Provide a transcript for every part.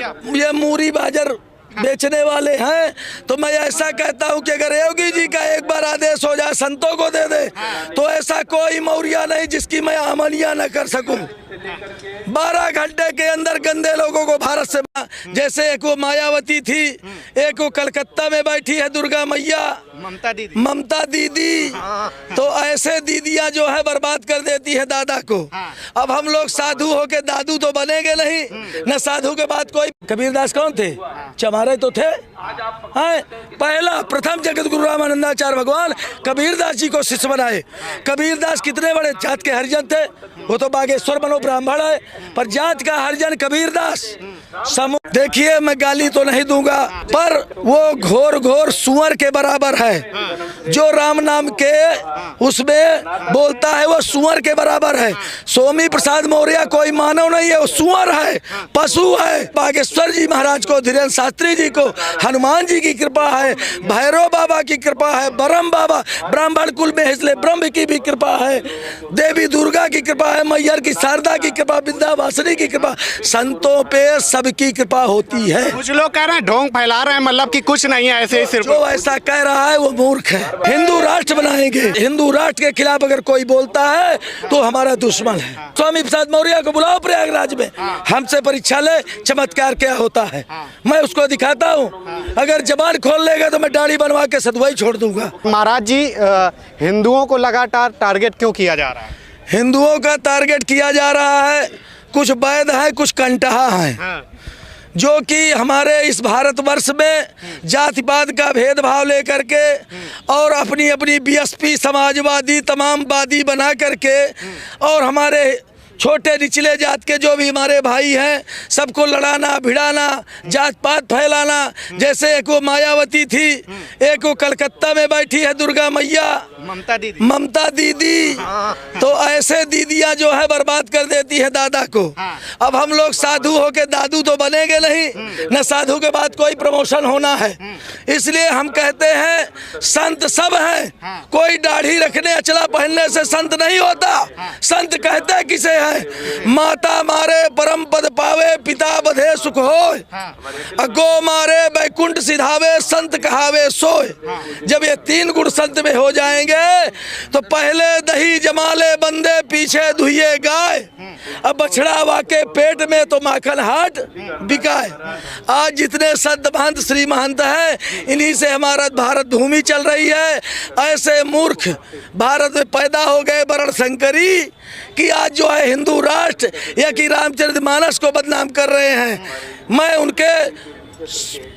क्या? ये मूरी बाजर बेचने वाले हैं, तो मैं ऐसा कहता हूं कि अगर योगी जी का एक बार आदेश हो जाए संतों को दे दे, तो ऐसा कोई मौर्या नहीं जिसकी मैं आमलिया न कर सकूं। 12 घंटे के अंदर गंदे लोगों को भारत से, जैसे एक वो मायावती थी, एक वो कलकत्ता में बैठी है दुर्गा मैया, ममता दीदी, तो ऐसे दीदियां जो है बर्बाद कर देती है दादा को। अब हम लोग साधु होके दादू तो बनेंगे नहीं, न साधु के बाद कोई। कबीरदास कौन थे? चमारे तो थे। पहला प्रथम जगत गुरु रामानंदाचार्य भगवान कबीरदास जी को शिष्य बनाए। कबीरदास कितने बड़े जात के हरिजन थे, वो तो बागेश्वर बनो ब्राह्मण है, पर जात का हरिजन कबीरदास। देखिए, मैं गाली तो नहीं दूंगा, पर वो घोर घोर सुअर के बराबर है। जो राम नाम के उसमें बोलता है वो सुअर के बराबर है। स्वामी प्रसाद मौर्य कोई मानव नहीं है, वो सुअर है, पशु है। बागेश्वर जी महाराज को, धीरेन्द्र शास्त्री जी को, हनुमान जी की कृपा है, भैरव बाबा की कृपा है, ब्रह्म बाबा ब्राह्मण कुल में इसलिए ब्रह्म की भी कृपा है, देवी दुर्गा की कृपा है, मैयर की शारदा की कृपा, विद्यावासिनी की कृपा, संतों पे सबकी कृपा होती है। कुछ लोग कह रहे हैं ढोंग फैला रहे हैं, मतलब कि कुछ नहीं है, ऐसे ही सिर्फ। जो ऐसा कह रहा है वो मूर्ख है। हिंदू राष्ट्र बनाएंगे, हिंदू राष्ट्र के खिलाफ अगर कोई बोलता है तो हमारा दुश्मन है। स्वामी प्रसाद मौर्य को बुलाओ प्रयागराज में, हमसे परीक्षा ले चमत्कार क्या होता है, मैं उसको दिखाता हूँ। अगर जबान खोल लेगा तो मैं दाढ़ी बनवा के सदवाई छोड़ दूंगा। महाराज जी, हिंदुओं को लगातार टारगेट क्यों किया जा रहा है? हिंदुओं का टारगेट किया जा रहा है, कुछ वैध है, कुछ कंटहा है, जो कि हमारे इस भारतवर्ष में जाति पात का भेदभाव लेकर के और अपनी अपनी बीएसपी समाजवादी तमाम वादी बना करके और हमारे छोटे निचले जात के जो भी हमारे भाई हैं सबको लड़ाना भिड़ाना, जात पात फैलाना। जैसे एक वो मायावती थी, एक वो कलकत्ता में बैठी है दुर्गा मैया, ममता दीदी, तो ऐसे दीदियां जो है बर्बाद कर देती है दादा को। अब हम लोग साधु होके दादू तो बनेंगे नहीं, न साधु के बाद कोई प्रमोशन होना है। इसलिए हम कहते हैं संत सब हैं, कोई दाढ़ी रखने अचला पहनने से संत नहीं होता। संत कहते किसे है? माता मारे परम पद पावे, पिता बधे सुख होय, गो मारे बैकुंठ सिधावे, संत कहावे सोय। जब ये 3 गुण संत में हो जाएंगे तो पहले दही जमाले बंदे, पीछे धुइये गाय, अब बछड़ा वाके पेट में तो माखन हाट बिकाए। आज जितने संत महंत श्री महंत हैं, इन्हीं से हमारा भारत भूमि चल रही है। ऐसे मूर्ख भारत में पैदा हो गए वर्ण शंकरी कि आज जो है हिंदू राष्ट्र या कि रामचरितमानस को बदनाम कर रहे हैं। मैं उनके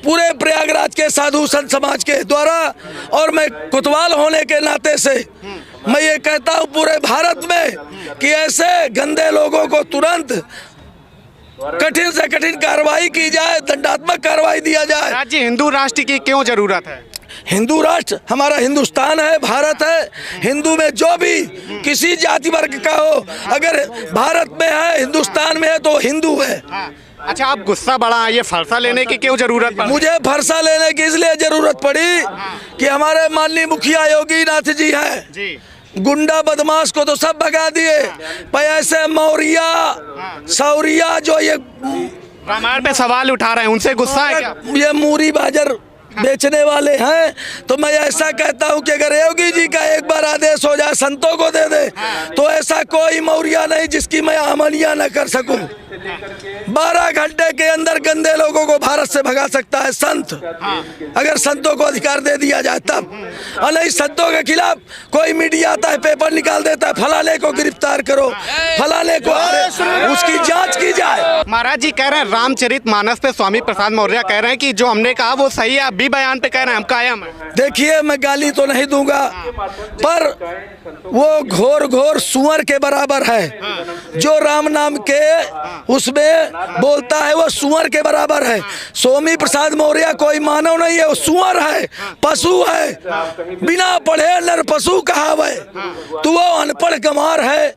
पूरे प्रयागराज के साधु संत समाज के द्वारा और मैं कोतवाल होने के नाते से मैं ये कहता हूँ पूरे भारत में कि ऐसे गंदे लोगों को तुरंत कठिन से कठिन कार्रवाई की जाए, दंडात्मक कार्रवाई दिया जाए। राज्य हिंदू राष्ट्र की क्यों जरूरत है? हिंदू राष्ट्र हमारा हिंदुस्तान है, भारत है। हिंदू में जो भी किसी जाति वर्ग का हो, अगर भारत में है, हिंदुस्तान में है तो हिंदू है। अच्छा, आप गुस्सा बढ़ा, ये फरसा लेने की क्यों जरूरत पड़ी? मुझे फरसा लेने की इसलिए जरूरत पड़ी कि हमारे माननीय मुखिया योगी नाथ जी हैं, गुंडा बदमाश को तो सब भगा दिए, पर ऐसे मौर्या सौरिया जो ये रामायण पे सवाल उठा रहे हैं, उनसे गुस्सा है क्या? ये मूरी बाजर बेचने वाले हैं, तो मैं ऐसा कहता हूं कि अगर योगी जी का एक बार आदेश हो जाए संतों को दे दे, तो ऐसा कोई मौर्या नहीं जिसकी मैं आमलिया न कर सकूं। 12 घंटे के अंदर गंदे लोगों को भारत से भगा सकता है संत, अगर संतों को अधिकार दे दिया जाए तब। और नहीं, संतों के खिलाफ कोई मीडिया आता है, पेपर निकाल देता है, फलाने को गिरफ्तार करो, फलाने को, उसकी जांच की जाए। महाराज जी कह रहे हैं रामचरितमानस पे स्वामी प्रसाद मौर्य कह रहे हैं कि जो हमने कहा वो सही है, आप भी बयान पे कह रहे हैं, हम कायम है। देखिए, मैं गाली तो नहीं दूंगा, पर वो घोर घोर सुअर के बराबर है। जो राम नाम के उसमें बोलता है वो सुअर के बराबर है। स्वामी प्रसाद मौर्य कोई मानव नहीं है, वो सुअर है, पशु है, बिना पढ़े नर पशु कहावे। तो वो अनपढ़ गंवार है,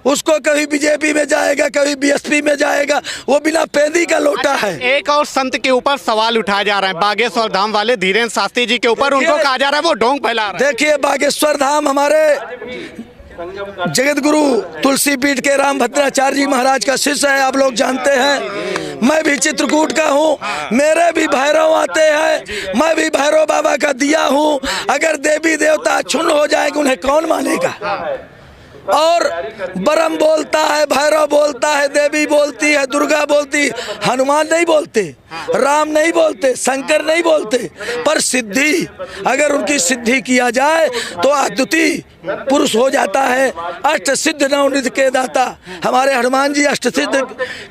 उसको कभी बीजेपी में जाएगा, कभी बीएसपी में जाएगा, वो बिना पेंदी का लोटा है। एक और संत के ऊपर सवाल उठाया जा रहा है, बागेश्वर धाम वाले धीरेन्द्र शास्त्री जी के ऊपर, उनको कहा जा रहा है वो ढोंग फैला रहा है। देखिए, बागेश्वर धाम हमारे जगत गुरु तुलसी पीठ के राम भद्राचार्य जी महाराज का शिष्य है, आप लोग जानते हैं। मैं भी चित्रकूट का हूँ, मेरे भी भैरव आते हैं, मैं भी भैरव बाबा का दिया हूँ। अगर देवी देवता क्षुण्ण हो जाएंगे उन्हें कौन मानेगा। और ब्रह्म बोलता है, भैरव बोलता है, देवी बोलती है, दुर्गा बोलती, हनुमान नहीं बोलते, राम नहीं बोलते, शंकर नहीं बोलते। पर सिद्धि, अगर उनकी सिद्धि किया जाए तो अद्वितीय पुरुष हो जाता है। अष्ट सिद्ध नवनिधि के दाता हमारे हनुमान जी अष्ट सिद्ध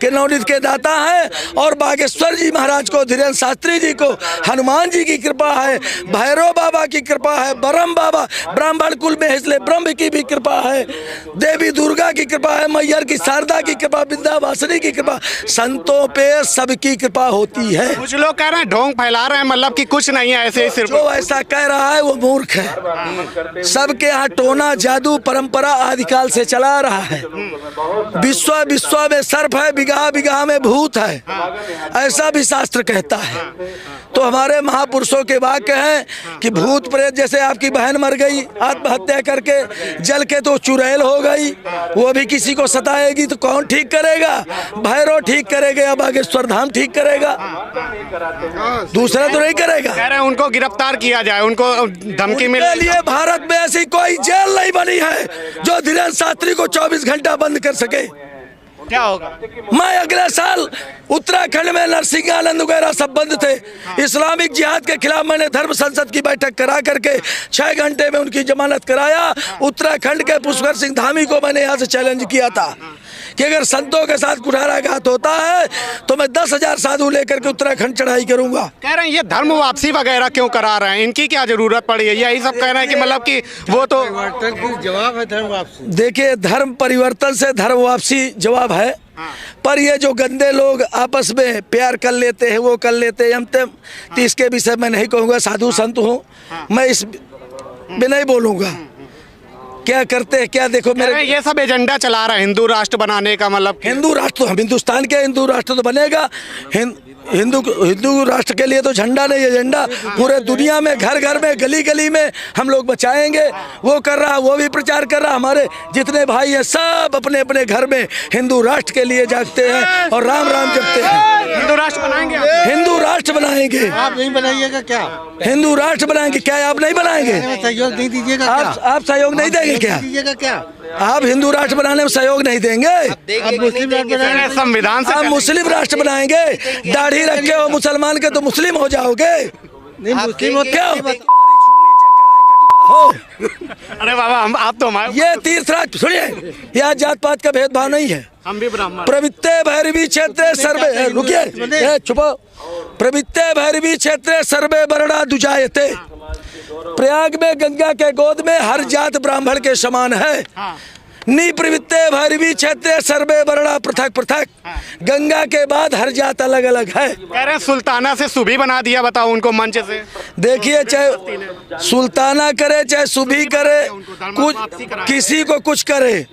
के नवनिधि के दाता हैं। और बागेश्वर जी महाराज को, धीरेन्द्र शास्त्री जी को हनुमान जी की कृपा है, भैरव बाबा की कृपा है, ब्रह्म बाबा ब्राह्मण कुल में है इसलिए ब्रह्म की भी कृपा है, देवी दुर्गा की कृपा है, मैयर की शारदा की कृपा, विंध्यावासिनी की कृपा, संतों पे सबकी कृपा होती है। कुछ लोग कह रहे हैं ढोंग फैला रहे हैं, मतलब कि कुछ नहीं है, ऐसे ही सिर्फ। जो ऐसा कह रहा है वो मूर्ख है। सबके यहाँ टोना जादू परंपरा आदिकाल से चला रहा है। विश्व विश्व में सर्प है, बिगहा बिगहा में भूत है, ऐसा भी शास्त्र कहता है। तो हमारे महापुरुषों के वाक्य हैं कि भूत प्रेत, जैसे आपकी बहन मर गई आत्महत्या करके, जल के तो चुड़ैल हो गई, वो भी किसी को सताएगी तो कौन ठीक करेगा? भैरव ठीक करेगा या बागेश्वर धाम ठीक करेगा? दूसरा तो नहीं करेगा। कह रहे हैं उनको गिरफ्तार किया जाए, उनको धमकी मिले। इसके लिए भारत में ऐसी कोई जेल नहीं बनी है जो धीरेन्द्र शास्त्री को 24 घंटा बंद कर सके। क्या होगा? मैं अगले साल उत्तराखंड में नरसिंहानंद वगैरह सब बंद थे, इस्लामिक जिहाद के खिलाफ मैंने धर्म संसद की बैठक करा करके 6 घंटे में उनकी जमानत कराया। उत्तराखंड के पुष्कर सिंह धामी को मैंने यहाँ से चैलेंज किया था कि अगर संतों के साथ कुठाराघात होता है तो मैं 10,000 साधु लेकर के उत्तराखंड चढ़ाई करूंगा। कह रहे हैं ये धर्म वापसी वगैरह क्यों करा रहे हैं, इनकी क्या जरूरत पड़ी है? यही सब कह रहे हैं कि मतलब कि वो तो जवाब है धर्म वापसी। देखिए, धर्म परिवर्तन से धर्म वापसी जवाब है। पर ये जो गंदे लोग आपस में प्यार कर लेते हैं, वो कर लेते हैं, हम तो इसके विषय में नहीं कहूँगा, साधु संत हूँ मैं, इस में नहीं बोलूँगा क्या करते हैं क्या। देखो मेरे ये सब एजेंडा चला रहा है हिंदू राष्ट्र बनाने का, मतलब हिंदू राष्ट्र तो हम हिंदुस्तान के हिंदू राष्ट्र तो बनेगा। हिंदू राष्ट्र के लिए तो झंडा नहीं, एजेंडा पूरे दुनिया में, घर घर में, गली गली में हम लोग बचाएंगे। वो कर रहा, वो भी प्रचार कर रहा। हमारे जितने भाई हैं सब अपने अपने घर में हिंदू राष्ट्र के लिए जागते हैं और राम राम जपते हैं। हिंदू राष्ट्र बनाएंगे, हिंदू राष्ट्र बनाएंगे। आप नहीं बनाइएगा क्या? हिंदू राष्ट्र बनाएंगे क्या? आप नहीं बनाएंगे? सहयोग नहीं दीजिएगा? आप सहयोग नहीं देंगे क्या? क्या आप हिंदू राष्ट्र बनाने में सहयोग नहीं देंगे? आप मुस्लिम राष्ट्र बनाएंगे? संविधान से आप मुस्लिम राष्ट्र बनाएंगे? दाढ़ी रखे हो मुसलमान के तो मुस्लिम हो जाओगे। नहीं मुस्लिम क्या हो? अरे बाबा आप तो हमारे ये तीर्थराज, सुनिए, यहाँ जात पात का भेदभाव नहीं है। हम भी ब्राह्मण। प्रवृत्ते भैरवी क्षेत्रे सर्वे, रुकिए चुपो, प्रवृत्ते भैरवी क्षेत्रे सर्वे वर्णा दुजायते। प्रयाग में गंगा के गोद में हर जात ब्राह्मण के समान है। निप्रवृत्ते भैरवी क्षेत्रे सर्वे वर्णा पृथक पृथक। गंगा के बाद हर जात अलग अलग है। कह रहे हैं सुल्ताना से सूबी बना दिया, बताओ उनको मंच से। देखिए, चाहे सुल्ताना करे चाहे सूबी करे, कुछ किसी को कुछ करे,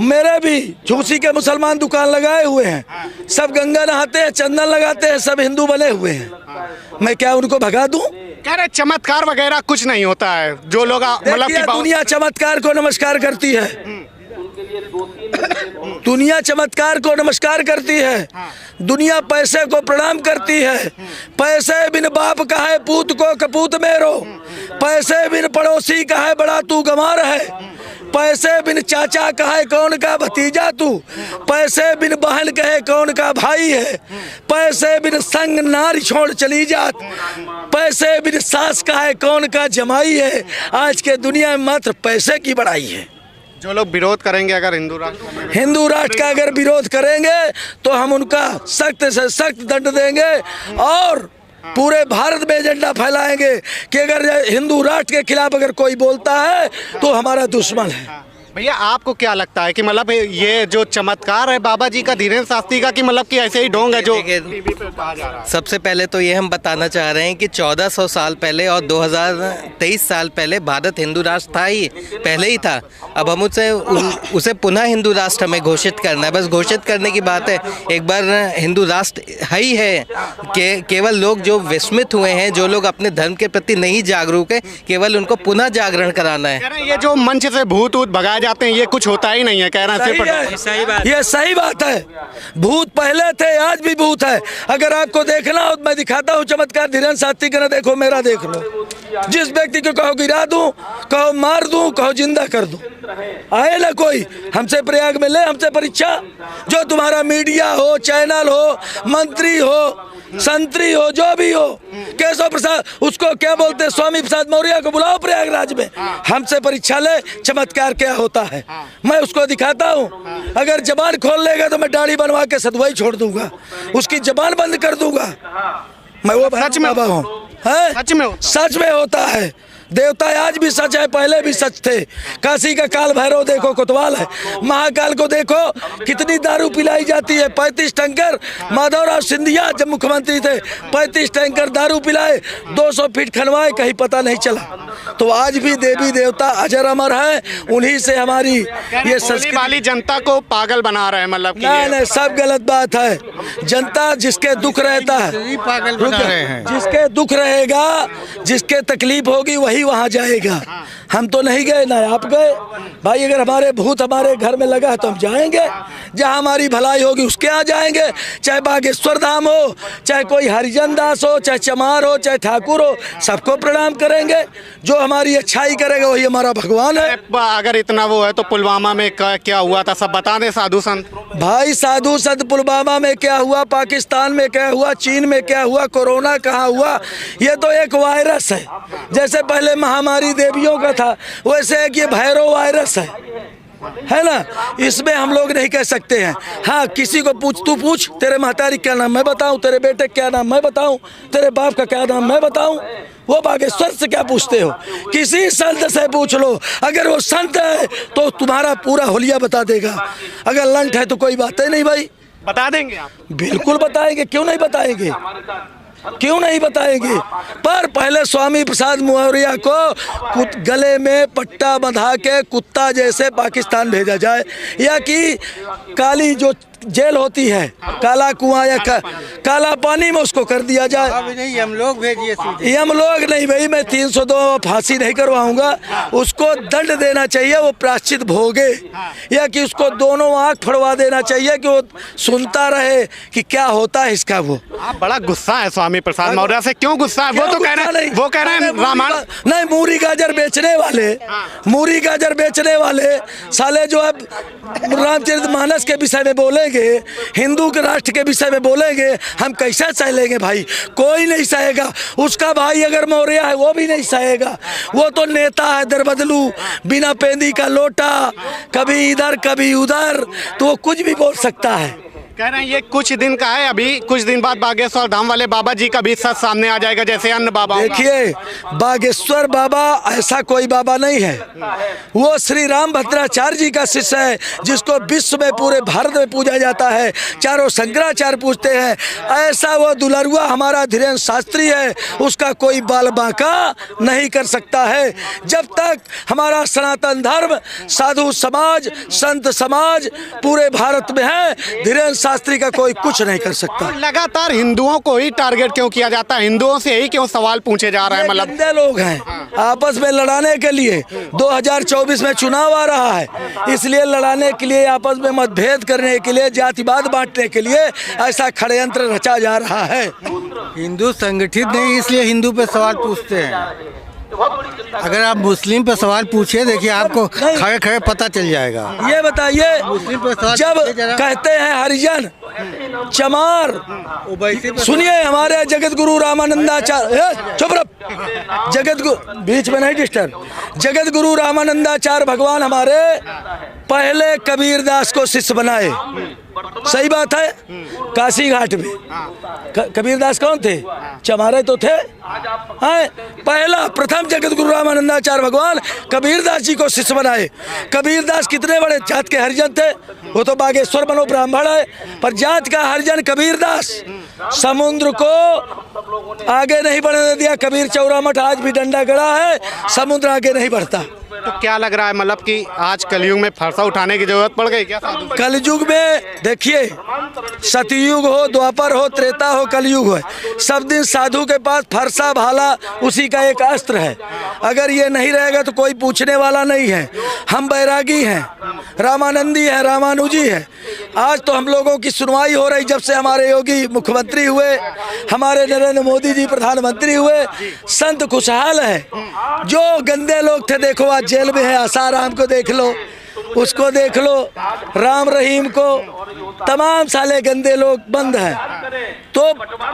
मेरे भी झूसी के मुसलमान दुकान लगाए हुए हैं, सब गंगा नहाते हैं, चंदन लगाते हैं, सब हिंदू बने हुए हैं। मैं क्या उनको भगा दूं? कह रहे चमत्कार वगैरह कुछ नहीं होता है, जो लोग मतलब कि दुनिया चमत्कार को नमस्कार करती है। दुनिया चमत्कार को नमस्कार करती है। दुनिया पैसे को प्रणाम करती है। पैसे बिन बाप का है पूत को कपूत मेरो, पैसे बिन पड़ोसी का है बड़ा तू गंवार है, पैसे बिन चाचा का है कौन का भतीजा तू, पैसे बिन बहन कहे कौन का भाई है, पैसे बिन संग नारी छोड़ चली जात, पैसे बिन सास का है कौन का जमाई है। आज के दुनिया में मात्र पैसे की बड़ाई है। जो लोग विरोध करेंगे अगर हिंदू राष्ट्र का अगर विरोध करेंगे तो हम उनका सख्त से सख्त दंड देंगे और पूरे भारत में एजेंडा फैलाएंगे कि अगर हिंदू राष्ट्र के खिलाफ अगर कोई बोलता है तो हमारा दुश्मन है। भैया आपको क्या लगता है कि मतलब ये जो चमत्कार है बाबा जी का, धीरेन्द्र शास्त्री का, कि मतलब कि ऐसे ही ढोंग है जो टीवी पे कहा जा रहा है? सबसे पहले तो ये हम बताना चाह रहे हैं कि 1400 साल पहले और 2023 साल पहले भारत हिंदू राष्ट्र था ही, पहले ही था। अब हम उसे पुनः हिंदू राष्ट्र हमें घोषित करना है, बस घोषित करने की बात है। एक बार हिंदू राष्ट्र है ही है कि केवल लोग जो विस्मित हुए हैं, जो लोग अपने धर्म के प्रति नहीं जागरूक है, केवल उनको पुनः जागरण कराना है। ये जो मंच से भूत ऊत भगाए जाते हैं ये कुछ होता ही नहीं है, कह रहे हैं सही सिर्फ है, ये सही बात है। भूत पहले थे, आज भी भूत है। अगर आपको देखना हो तो मैं दिखाता हूँ चमत्कार। धीरेन्द्र शास्त्री का ना देखो, मेरा देख लो। जिस व्यक्ति को कहो गिरा दूं, कहो मार दूं, कहो जिंदा कर दूं, आए ना कोई हमसे प्रयाग में ले, हमसे परीक्षा। जो तुम्हारा मीडिया हो, चैनल हो, मंत्री हो, संतरी हो, जो भी हो, केशव प्रसाद, उसको क्या बोलते हैं, स्वामी प्रसाद मौर्य को बुलाओ प्रयागराज में, हमसे परीक्षा ले चमत्कार क्या होता है। मैं उसको दिखाता हूँ। अगर जबान खोल लेगा तो मैं दाढ़ी बनवा के सदवाई छोड़ दूंगा, उसकी जबान बंद कर दूंगा। मैं वो सच में बाबा हूँ, सच में होता है। देवता आज भी सच है, पहले भी सच थे। काशी का काल भैरव देखो कोतवाल है, महाकाल को देखो कितनी दारू पिलाई जाती है। 35 टैंकर माधवराव सिंधिया जब मुख्यमंत्री थे 35 टैंकर दारू पिलाए, 200 फीट खनवाए, कहीं पता नहीं चला। तो आज भी देवी देवता अजर अमर है, उन्हीं से हमारी ये संस्कृति वाली जनता को पागल बना रहे हैं, मतलब नहीं, सब गलत बात है। जनता जिसके दुख रहता है, पागल बना रहे हैं। जिसके दुख रहेगा, जिसके तकलीफ होगी वही वहां जाएगा। हम तो नहीं गए, ना आप गए भाई। अगर हमारे भूत हमारे घर में लगा है तो हम जाएंगे, जहां हमारी भलाई होगी उसके यहाँ जाएंगे। चाहे बागेश्वर धाम हो, चाहे कोई हरिजन दास हो, चाहे चमार हो, चाहे ठाकुर हो, सबको प्रणाम करेंगे। जो हमारी अच्छाई करेगा वही हमारा भगवान है। अगर इतना वो है तो पुलवामा में क्या हुआ था, सब बता दें साधु संत भाई। साधु संत पुलवामा में क्या हुआ, पाकिस्तान में क्या हुआ, चीन में क्या हुआ, कोरोना कहाँ हुआ, ये तो एक वायरस है। जैसे पहले महामारी देवियों का था, वैसे एक ये भैरव वायरस है ना। इसमें हम लोग नहीं कह सकते हैं। हाँ, किसी को पूछ, तू पूछ तेरे महतारी क्या नाम मैं बताऊं, तेरे बेटे क्या नाम मैं बताऊं, तेरे बाप का क्या नाम मैं बताऊं। वो बागेश्वर से क्या पूछते हो, किसी संत से पूछ लो। अगर वो संत है तो तुम्हारा पूरा होलिया बता देगा। अगर लंठ है तो कोई बात ही नहीं भाई। बता देंगे आप? बिल्कुल बताएंगे, क्यों नहीं बताएंगे, क्यों नहीं बताएंगे। पर पहले स्वामी प्रसाद मौर्य को गले में पट्टा बंधा के कुत्ता जैसे पाकिस्तान भेजा जाए, या कि काली जो जेल होती है, काला कुआं या काला पानी में उसको कर दिया जाए। अभी नहीं, हम लोग भेजिए सीधे। हम लोग नहीं भाई, मैं 302 फांसी नहीं करवाऊंगा। उसको दंड देना चाहिए, वो प्रायश्चित भोगे, या कि उसको दोनों आंख फड़वा देना चाहिए कि वो सुनता रहे कि क्या होता है इसका। वो आप बड़ा गुस्सा है स्वामी प्रसाद मौर्य से, क्यों गुस्सा है? वो तो कह रहे हैं, वो कह रहे हैं रामायण नहीं, मूरी गाजर बेचने वाले, मूरी गाजर बेचने वाले साले जो अब रामचरितमानस के विषय में बोलेंगे, हिंदू के राष्ट्र के विषय में बोलेंगे, हम कैसे सह लेंगे भाई। कोई नहीं सहेगा। उसका भाई अगर मौर्य है वो भी नहीं सहेगा। वो तो नेता है दरबदलू, बिना पेंदी का लोटा, कभी इधर कभी उधर, तो वो कुछ भी बोल सकता है। कह रहे हैं ये कुछ दिन का है, अभी कुछ दिन बाद बागेश्वर धाम वाले बाबा जी का भी सच सामने आ जाएगा, जैसे अन्य बाबा। देखिए, बागेश्वर बाबा ऐसा कोई बाबा नहीं है। वो श्री राम भद्राचार्य जी का शिष्य है, जिसको विश्व में पूरे भारत में पूजा जाता है। चारों शंकराचार्य पूजते हैं। ऐसा वो दुलरुआ हमारा धीरेन्द्र शास्त्री है, उसका कोई बाल बांका नहीं कर सकता है। जब तक हमारा सनातन धर्म, साधु समाज, संत समाज पूरे भारत में है, धीरेन्द्र शास्त्री का कोई कुछ नहीं कर सकता। लगातार हिंदुओं को ही टारगेट क्यों किया जाता है, हिंदुओं से ही क्यों सवाल पूछे जा रहे हैं? मतलब गंदे लोग हैं, आपस में लड़ाने के लिए। 2024 में चुनाव आ रहा है, इसलिए लड़ाने के लिए, आपस में मतभेद करने के लिए, जातिवाद बांटने के लिए ऐसा षड्यंत्र रचा जा रहा है। हिंदू संगठित नहीं, इसलिए हिंदू पे सवाल पूछते हैं। अगर आप मुस्लिम पे सवाल पूछिए, देखिए आपको खड़े खड़े पता चल जाएगा। ये बताइए, जब कहते हैं हरिजन, चमार, सुनिए, हमारे जगत गुरु रामानंदाचार्य, चुप रहो, जगत गुरु बीच में नहीं डिस्टर्ब, जगत गुरु रामानंदाचार्य भगवान हमारे पहले कबीरदास को शिष्य बनाए। सही बात है। काशी घाट में कबीरदास कौन थे? चमारे तो थे। पहला प्रथम जगत गुरु रामानंदाचार्य भगवान कबीरदास जी को शिष्य बनाए। कबीरदास कितने बड़े जात के हरिजन थे, वो तो बागेश्वर बनो ब्राह्मण है, पर जात का हरिजन कबीरदास समुद्र को आगे नहीं बढ़ने दिया। कबीर चौरा मठ आज भी डंडा गड़ा है, समुद्र आगे नहीं बढ़ता। तो क्या लग रहा है मतलब कि आज कलयुग में फरसा उठाने की जरूरत पड़ गई क्या साधु? कलयुग में देखिए, सतयुग हो, द्वापर हो, त्रेता हो, कलयुग हो, सब दिन साधु के पास फरसा भाला उसी का एक अस्त्र है। अगर ये नहीं रहेगा तो कोई पूछने वाला नहीं है। हम बैरागी हैं, रामानंदी हैं, रामानुजी हैं। आज तो हम लोगों की सुनवाई हो रही, जब से हमारे योगी मुख्यमंत्री हुए, हमारे नरेंद्र मोदी जी प्रधानमंत्री हुए, संत खुशहाल है। जो गंदे लोग थे देखो आज जेल में है, आसाराम को देख लो, उसको देख लो, राम रहीम को, तमाम साले गंदे लोग बंद हैं। तो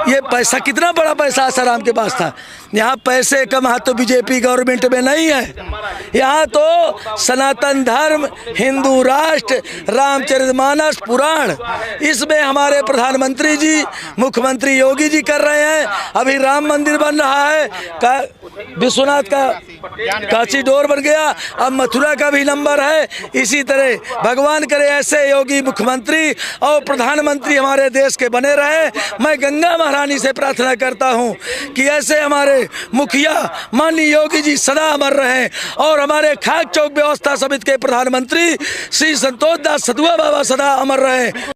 ये पैसा, कितना बड़ा पैसा आसाराम के पास था। यहाँ पैसे कम हाथ तो बीजेपी गवर्नमेंट में नहीं है। यहाँ तो सनातन धर्म, हिंदू राष्ट्र, रामचरितमानस, पुराण, इसमें हमारे प्रधानमंत्री जी, मुख्यमंत्री योगी जी कर रहे हैं। अभी राम मंदिर बन रहा है, विश्वनाथ का काशी डोर बन गया, अब मथुरा का भी नंबर है। इसी तरह भगवान करे ऐसे योगी मुख्यमंत्री और प्रधानमंत्री हमारे देश के बने रहे। मैं गंगा महारानी से प्रार्थना करता हूं कि ऐसे हमारे मुखिया माननीय योगी जी सदा अमर रहें और हमारे खाक चौक व्यवस्था समिति के प्रधानमंत्री श्री संतोष दास सदुआ बाबा सदा अमर रहें।